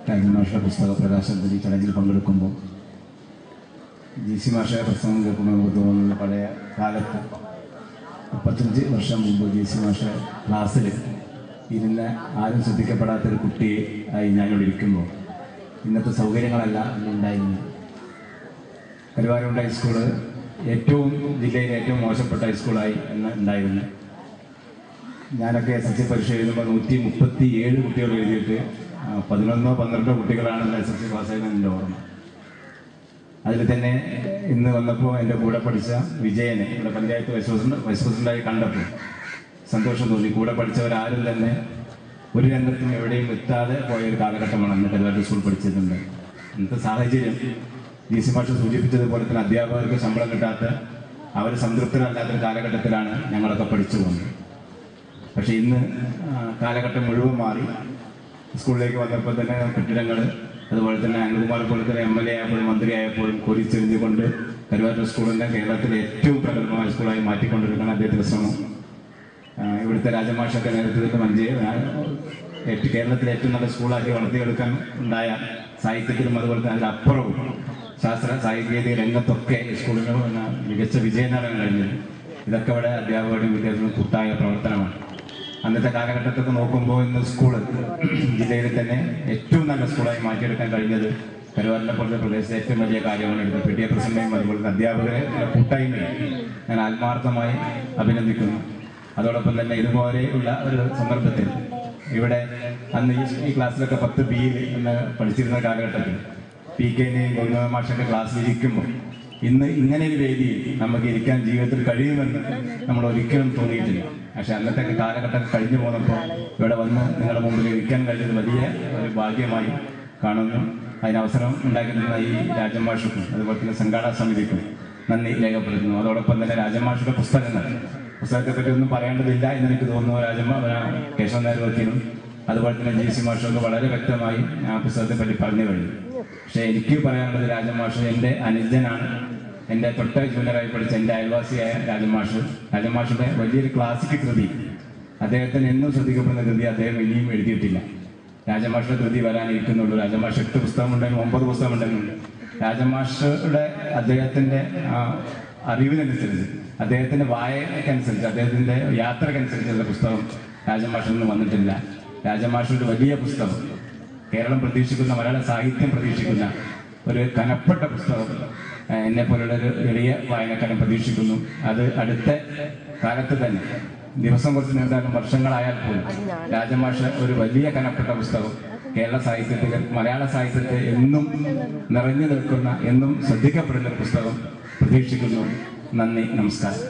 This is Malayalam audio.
രാജമാഷ പുസ്തക പ്രകാശനത്തിൽ ഈ ചടങ്ങിൽ പങ്കെടുക്കുമ്പോൾ GC മാഷയുടെ പ്രസംഗം കേൾക്കുമ്പോൾ നമുക്ക് തോന്നുന്നത് പഴയ കാലത്ത് 35 വർഷം മുമ്പ് GC മാഷ ക്ലാസ്സിൽ ഇരുന്ന് ആരും ശ്രദ്ധിക്കപ്പെടാത്തൊരു കുട്ടിയായി ഞാനിവിടെ ഇരിക്കുമ്പോൾ ഇന്നത്തെ സൗകര്യങ്ങളെല്ലാം ഉണ്ടായിരുന്നു. കരുവാരക്കുണ്ട് ഹൈസ്കൂള് ജില്ലയിലെ ഏറ്റവും മോശപ്പെട്ട ഹൈസ്കൂളായി എന്ന് ഉണ്ടായിരുന്നു. ഞാനൊക്കെ SSLC പരീക്ഷ എഴുതുമ്പോൾ 137 കുട്ടികൾ എഴുതിയിട്ട് 11-12 കുട്ടികളാണ് SSLC പാസ്സായതെന്ന് എൻ്റെ ഓർമ്മ. അതിൽ തന്നെ ഇന്ന് വന്നപ്പോൾ എൻ്റെ കൂടെ പഠിച്ച വിജയനെ ഇവിടെ പഞ്ചായത്ത് വൈസ് പ്രസിഡൻ്റായി കണ്ടപ്പോൾ സന്തോഷം തോന്നി. കൂടെ പഠിച്ചവരാരും തന്നെ ഒരു രംഗത്തും എവിടെയും എത്താതെ പോയൊരു കാലഘട്ടമാണ് അന്ന് കരുവാരക്കുണ്ട് സ്കൂൾ പഠിച്ചിട്ടുണ്ട്. ഇന്നത്തെ സാഹചര്യം GC മാഷ് സൂചിപ്പിച്ചതുപോലെ തന്നെ അധ്യാപകർക്ക് ശമ്പളം കിട്ടാത്ത, അവർ സംതൃപ്തരല്ലാത്തൊരു കാലഘട്ടത്തിലാണ് ഞങ്ങളൊക്കെ പഠിച്ചു പോകുന്നത്. പക്ഷേ ഇന്ന് കാലഘട്ടം മുഴുവൻ മാറി. സ്കൂളിലേക്ക് വന്നപ്പോൾ തന്നെ കെട്ടിടങ്ങൾ, അതുപോലെ തന്നെ അനിൽകുമാർ പോലെ തന്നെ MLA ആയപ്പോഴും മന്ത്രിയായപ്പോഴും കൊരിച്ചെറിഞ്ഞുകൊണ്ട് കരുവാരക്കുണ്ട് സ്കൂളിനെ കേരളത്തിലെ ഏറ്റവും പ്രഗത്ഭമായ സ്കൂളായി മാറ്റിക്കൊണ്ടിരിക്കുകയാണ് അദ്ദേഹത്തിൻ്റെ ശ്രമം. ഇവിടുത്തെ രാജമാഷൊക്കെ നേതൃത്വത്തിൽ കേരളത്തിലെ ഏറ്റവും നല്ല സ്കൂളാക്കി വളർത്തിയെടുക്കാൻ ഉണ്ടായ സാഹിത്യത്തിലും അതുപോലെ തന്നെ അതിലപ്പുറവും ശാസ്ത്ര സാഹിത്യ രംഗത്തൊക്കെ സ്കൂളിന് മികച്ച വിജയം നേടാൻ കഴിഞ്ഞത്. ഇതൊക്കെ ഇവിടെ അധ്യാപകരുടെയും വിദ്യാർത്ഥികളും കൂട്ടായ പ്രവർത്തനമാണ്. അന്നത്തെ കാലഘട്ടത്തൊക്കെ നോക്കുമ്പോൾ ഇന്ന് സ്കൂള് ജില്ലയിൽ തന്നെ ഏറ്റവും നല്ല സ്കൂളായി മാറ്റിയെടുക്കാൻ കഴിഞ്ഞത് കരുവാരക്കുണ്ട് പോലത്തെ പ്രദേശത്തെ ഏറ്റവും വലിയ കാര്യമാണ്. എടുത്തത് PTA പ്രസിഡന്റേയും അതുപോലെ അധ്യാപകരെ കൂട്ടായ്മയും ഞാൻ ആത്മാർത്ഥമായി അഭിനന്ദിക്കുന്നു. അതോടൊപ്പം തന്നെ ഇതുപോലെയുള്ള ഒരു സന്ദർഭത്തിൽ ഇവിടെ അന്ന് ഈ ക്ലാസ്സിലൊക്കെ 10B എന്ന് പഠിച്ചിരുന്ന കാലഘട്ടത്തിൽ PK-നെയും ഗോവിന്ദ മാഷൊക്കെ ക്ലാസ്സിൽ ഇരിക്കുമ്പോൾ ഇന്ന് ഇങ്ങനെ ഒരു വേദിയിൽ നമുക്ക് ഇരിക്കാൻ ജീവിതത്തിൽ കഴിയുമെന്ന് നമ്മൾ ഒരിക്കലും തോന്നിയിട്ടില്ല. പക്ഷെ അന്നത്തെ കാലഘട്ടം കഴിഞ്ഞു പോന്നപ്പോൾ ഇവിടെ വന്ന് നിങ്ങളുടെ മുമ്പിൽ ഇരിക്കാൻ കഴിഞ്ഞത് വലിയ ഒരു ഭാഗ്യമായി കാണുന്നു. അതിനവസരം ഉണ്ടാക്കിയിരുന്ന ഈ രാജമാഷക്കും അതുപോലെ തന്നെ സംഘാടക സമിതിക്കും നന്ദി രേഖപ്പെടുത്തുന്നു. അതോടൊപ്പം തന്നെ രാജമാഷയുടെ പുസ്തകത്തെ പറ്റി ഒന്നും പറയേണ്ടതില്ല എന്നെനിക്ക് തോന്നുന്നു. കേശവൻ നായർ വക്കീലും അതുപോലെ തന്നെ GC മാഷൊക്കെ വളരെ വ്യക്തമായി ആ പുസ്തകത്തെ പറ്റി പറഞ്ഞു കഴിഞ്ഞു. പക്ഷെ എനിക്ക് പറയാനുള്ളത്, രാജമാഷ് എൻ്റെ അനുജനാണ്. എൻ്റെ തൊട്ട ജൂനിയറായി പഠിച്ച എൻ്റെ അയൽവാസിയായ രാജമാഷുടെ വലിയൊരു ക്ലാസിക് കൃതി, അദ്ദേഹത്തിന് എന്നും ശ്രദ്ധിക്കപ്പെടുന്ന കൃതി അദ്ദേഹം ഇനിയും എഴുതിയിട്ടില്ല. രാജമാഷുടെ കൃതി വരാനിരിക്കുന്നുള്ളൂ. രാജമാഷ് 8 പുസ്തകമുണ്ടെങ്കിലും 9 പുസ്തകമുണ്ടെങ്കിലും രാജമാഷുടെ അദ്ദേഹത്തിൻ്റെ അറിവിനനുസരിച്ച്, അദ്ദേഹത്തിൻ്റെ വായനയ്ക്കനുസരിച്ച്, അദ്ദേഹത്തിൻ്റെ യാത്രക്കനുസരിച്ചുള്ള പുസ്തകം രാജമാഷിൽ നിന്ന് വന്നിട്ടില്ല. രാജമാഷുടെ വലിയ പുസ്തകം, കേരളം പ്രതീക്ഷിക്കുന്ന, മലയാള സാഹിത്യം പ്രതീക്ഷിക്കുന്ന ഒരു കനപ്പെട്ട പുസ്തകം എന്നെ പോലുള്ള ഒരു എളിയ വായനക്കാരൻ പ്രതീക്ഷിക്കുന്നു. അത് അടുത്ത കാലത്ത് തന്നെ, ദിവസം കുറച്ച് നീണ്ടാലും വർഷങ്ങളായാൽ പോലും രാജമാഷ് ഒരു വലിയ കനപ്പെട്ട പുസ്തകം കേരള സാഹിത്യത്തിൽ, മലയാള സാഹിത്യത്തെ എന്നും നിറഞ്ഞു നിൽക്കുന്ന, എന്നും ശ്രദ്ധിക്കപ്പെടുന്ന ഒരു പുസ്തകം പ്രതീക്ഷിക്കുന്നു. നന്ദി, നമസ്കാരം.